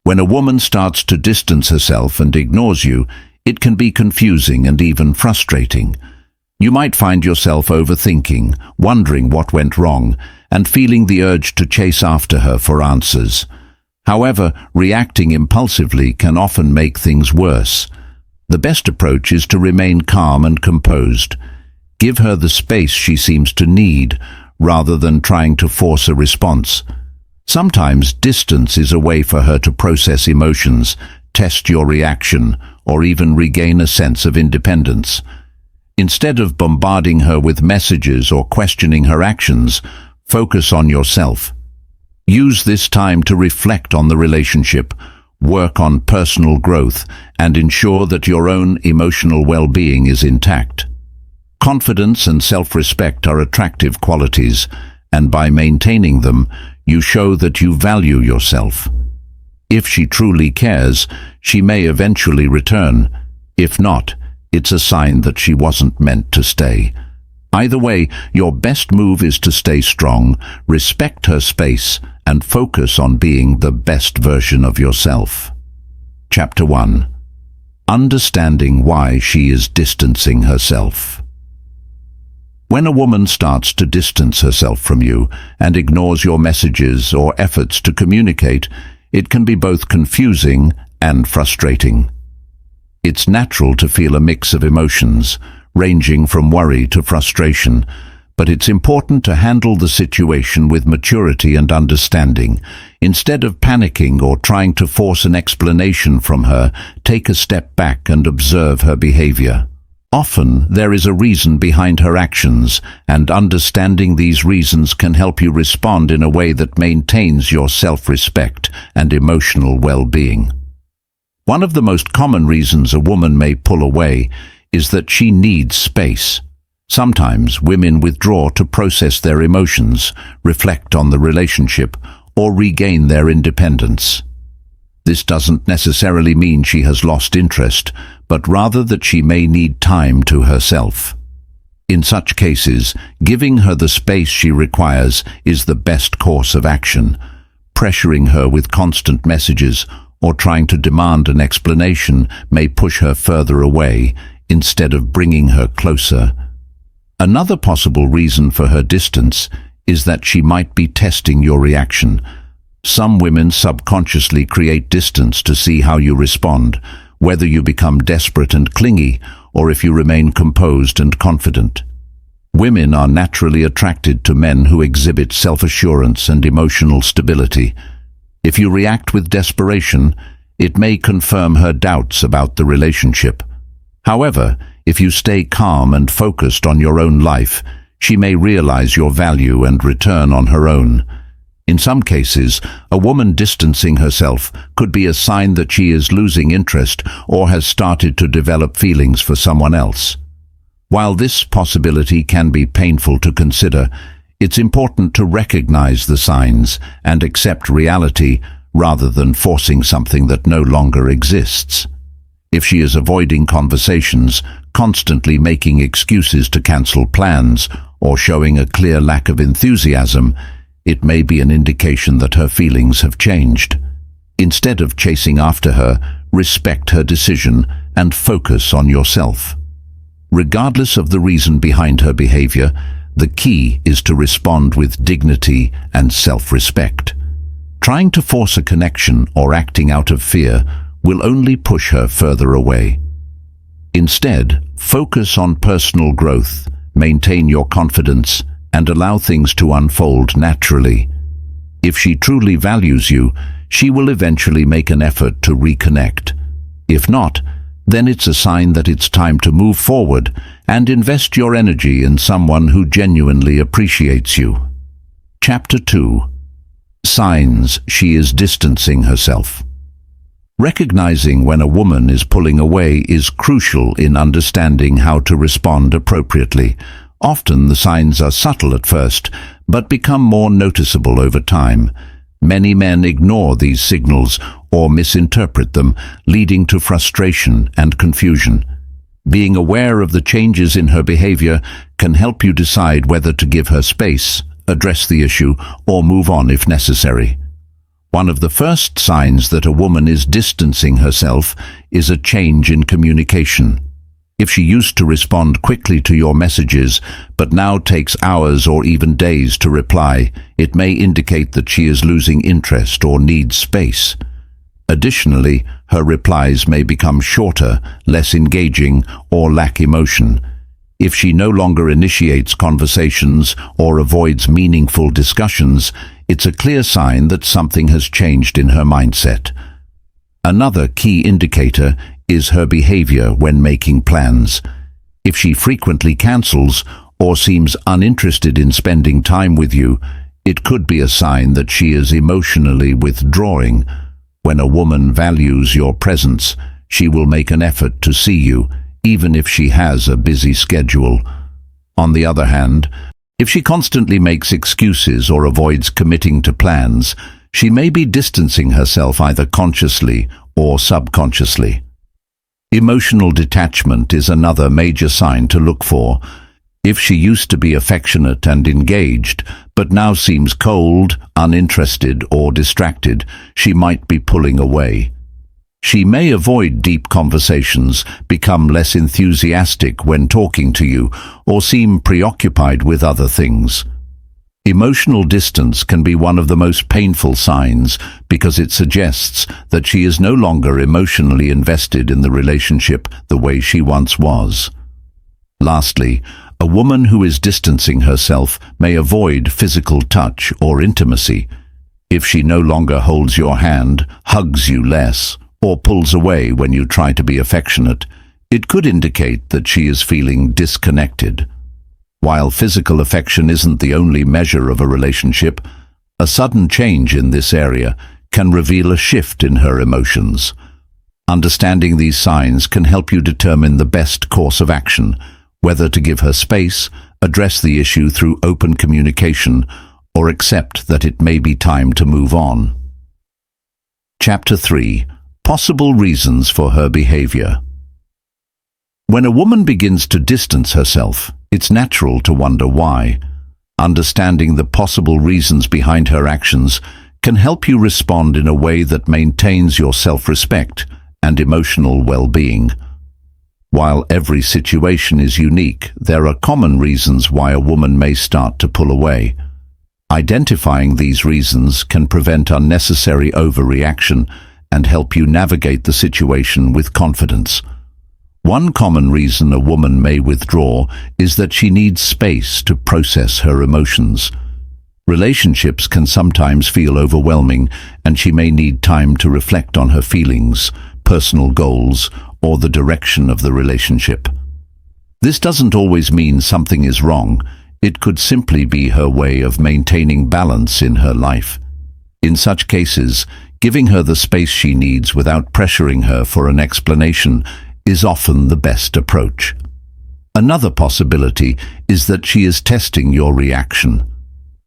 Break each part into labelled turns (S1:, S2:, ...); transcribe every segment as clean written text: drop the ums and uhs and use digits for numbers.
S1: When a woman starts to distance herself and ignores you, it can be confusing and even frustrating. You might find yourself overthinking, wondering what went wrong, and feeling the urge to chase after her for answers. However, reacting impulsively can often make things worse. The best approach is to remain calm and composed. Give her the space she seems to need, rather than trying to force a response. Sometimes distance is a way for her to process emotions, test your reaction, or even regain a sense of independence. Instead of bombarding her with messages or questioning her actions, focus on yourself. Use this time to reflect on the relationship, work on personal growth, and ensure that your own emotional well-being is intact. Confidence and self-respect are attractive qualities, and by maintaining them, you show that you value yourself. If she truly cares, she may eventually return. If not, it's a sign that she wasn't meant to stay. Either way, your best move is to stay strong, respect her space, and focus on being the best version of yourself. Chapter 1. Understanding why she is distancing herself. When a woman starts to distance herself from you and ignores your messages or efforts to communicate, it can be both confusing and frustrating. It's natural to feel a mix of emotions, ranging from worry to frustration, but it's important to handle the situation with maturity and understanding. Instead of panicking or trying to force an explanation from her, take a step back and observe her behavior. Often, there is a reason behind her actions, and understanding these reasons can help you respond in a way that maintains your self-respect and emotional well-being. One of the most common reasons a woman may pull away is that she needs space. Sometimes women withdraw to process their emotions, reflect on the relationship, or regain their independence. This doesn't necessarily mean she has lost interest, but rather that she may need time to herself. In such cases, giving her the space she requires is the best course of action. Pressuring her with constant messages or trying to demand an explanation may push her further away instead of bringing her closer. Another possible reason for her distance is that she might be testing your reaction. Some women subconsciously create distance to see how you respond, whether you become desperate and clingy or if you remain composed and confident. Women are naturally attracted to men who exhibit self-assurance and emotional stability. If you react with desperation, it may confirm her doubts about the relationship. However, if you stay calm and focused on your own life, she may realize your value and return on her own. In some cases, a woman distancing herself could be a sign that she is losing interest or has started to develop feelings for someone else. While this possibility can be painful to consider, it's important to recognize the signs and accept reality rather than forcing something that no longer exists. If she is avoiding conversations, constantly making excuses to cancel plans, or showing a clear lack of enthusiasm, it may be an indication that her feelings have changed. Instead of chasing after her, respect her decision and focus on yourself. Regardless of the reason behind her behavior, the key is to respond with dignity and self-respect. Trying to force a connection or acting out of fear will only push her further away. Instead, focus on personal growth, maintain your confidence, and allow things to unfold naturally. If she truly values you, she will eventually make an effort to reconnect. If not, then it's a sign that it's time to move forward and invest your energy in someone who genuinely appreciates you. Chapter 2. Signs she is distancing herself. Recognizing when a woman is pulling away is crucial in understanding how to respond appropriately. Often the signs are subtle at first, but become more noticeable over time. Many men ignore these signals or misinterpret them, leading to frustration and confusion. Being aware of the changes in her behavior can help you decide whether to give her space, address the issue, or move on if necessary. One of the first signs that a woman is distancing herself is a change in communication. If she used to respond quickly to your messages, but now takes hours or even days to reply, it may indicate that she is losing interest or needs space. Additionally, her replies may become shorter, less engaging, or lack emotion. If she no longer initiates conversations or avoids meaningful discussions, it's a clear sign that something has changed in her mindset. Another key indicator is her behavior when making plans. If she frequently cancels or seems uninterested in spending time with you, it could be a sign that she is emotionally withdrawing. When a woman values your presence, she will make an effort to see you, even if she has a busy schedule. On the other hand, if she constantly makes excuses or avoids committing to plans, she may be distancing herself either consciously or subconsciously. Emotional detachment is another major sign to look for. If she used to be affectionate and engaged, but now seems cold, uninterested, or distracted, she might be pulling away. She may avoid deep conversations, become less enthusiastic when talking to you, or seem preoccupied with other things. Emotional distance can be one of the most painful signs because it suggests that she is no longer emotionally invested in the relationship the way she once was. Lastly, a woman who is distancing herself may avoid physical touch or intimacy. If she no longer holds your hand, hugs you less, or pulls away when you try to be affectionate, it could indicate that she is feeling disconnected. While physical affection isn't the only measure of a relationship, a sudden change in this area can reveal a shift in her emotions. Understanding these signs can help you determine the best course of action, whether to give her space, address the issue through open communication, or accept that it may be time to move on. Chapter 3. Possible reasons for her behavior. When a woman begins to distance herself, it's natural to wonder why. Understanding the possible reasons behind her actions can help you respond in a way that maintains your self-respect and emotional well-being. While every situation is unique, there are common reasons why a woman may start to pull away. Identifying these reasons can prevent unnecessary overreaction and help you navigate the situation with confidence. One common reason a woman may withdraw is that she needs space to process her emotions. Relationships can sometimes feel overwhelming, and she may need time to reflect on her feelings, personal goals, or the direction of the relationship. This doesn't always mean something is wrong. It could simply be her way of maintaining balance in her life. In such cases, giving her the space she needs without pressuring her for an explanation is often the best approach. Another possibility is that she is testing your reaction.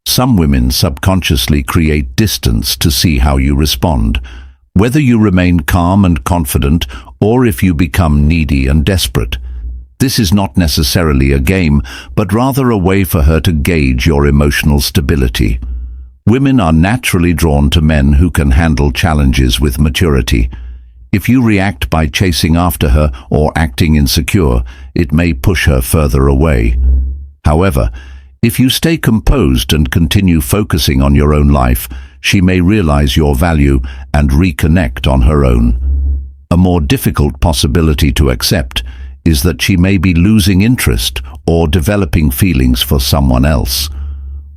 S1: Some women subconsciously create distance to see how you respond, whether you remain calm and confident or if you become needy and desperate. This is not necessarily a game, but rather a way for her to gauge your emotional stability. Women are naturally drawn to men who can handle challenges with maturity. If you react by chasing after her or acting insecure, it may push her further away. However, if you stay composed and continue focusing on your own life, she may realize your value and reconnect on her own. A more difficult possibility to accept is that she may be losing interest or developing feelings for someone else.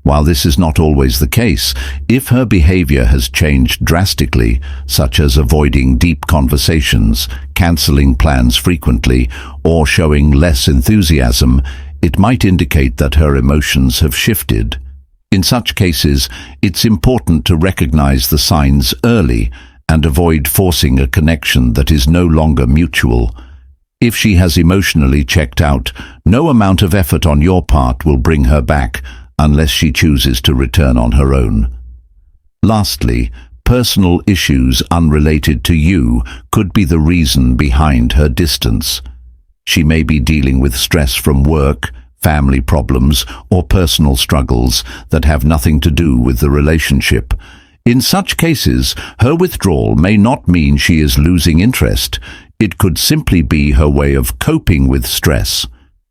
S1: While this is not always the case, if her behavior has changed drastically, such as avoiding deep conversations, canceling plans frequently, or showing less enthusiasm, it might indicate that her emotions have shifted. In such cases, it's important to recognize the signs early and avoid forcing a connection that is no longer mutual. If she has emotionally checked out, no amount of effort on your part will bring her back, unless she chooses to return on her own. Lastly, personal issues unrelated to you could be the reason behind her distance. She may be dealing with stress from work, family problems, or personal struggles that have nothing to do with the relationship. In such cases, her withdrawal may not mean she is losing interest. It could simply be her way of coping with stress.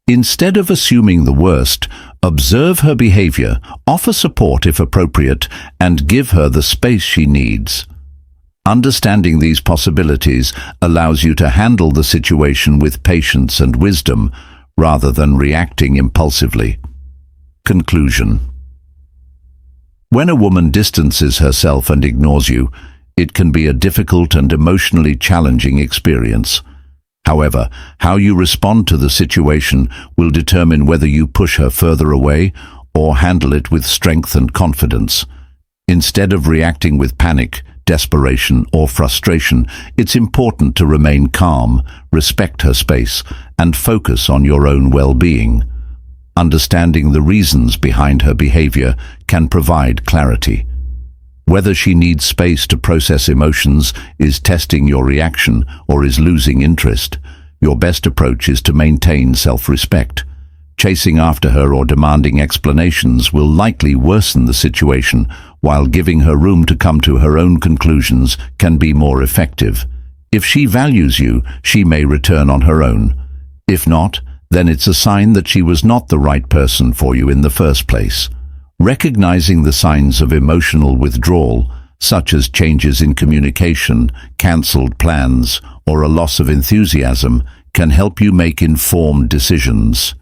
S1: Instead of assuming the worst, observe her behavior, offer support if appropriate, and give her the space she needs. Understanding these possibilities allows you to handle the situation with patience and wisdom, rather than reacting impulsively. Conclusion. When a woman distances herself and ignores you, it can be a difficult and emotionally challenging experience. However, how you respond to the situation will determine whether you push her further away or handle it with strength and confidence. Instead of reacting with panic, desperation, or frustration, it's important to remain calm, respect her space, and focus on your own well-being. Understanding the reasons behind her behavior can provide clarity. Whether she needs space to process emotions, is testing your reaction, or is losing interest, your best approach is to maintain self-respect. Chasing after her or demanding explanations will likely worsen the situation, while giving her room to come to her own conclusions can be more effective. If she values you, she may return on her own. If not, then it's a sign that she was not the right person for you in the first place. Recognizing the signs of emotional withdrawal, such as changes in communication, cancelled plans, or a loss of enthusiasm, can help you make informed decisions.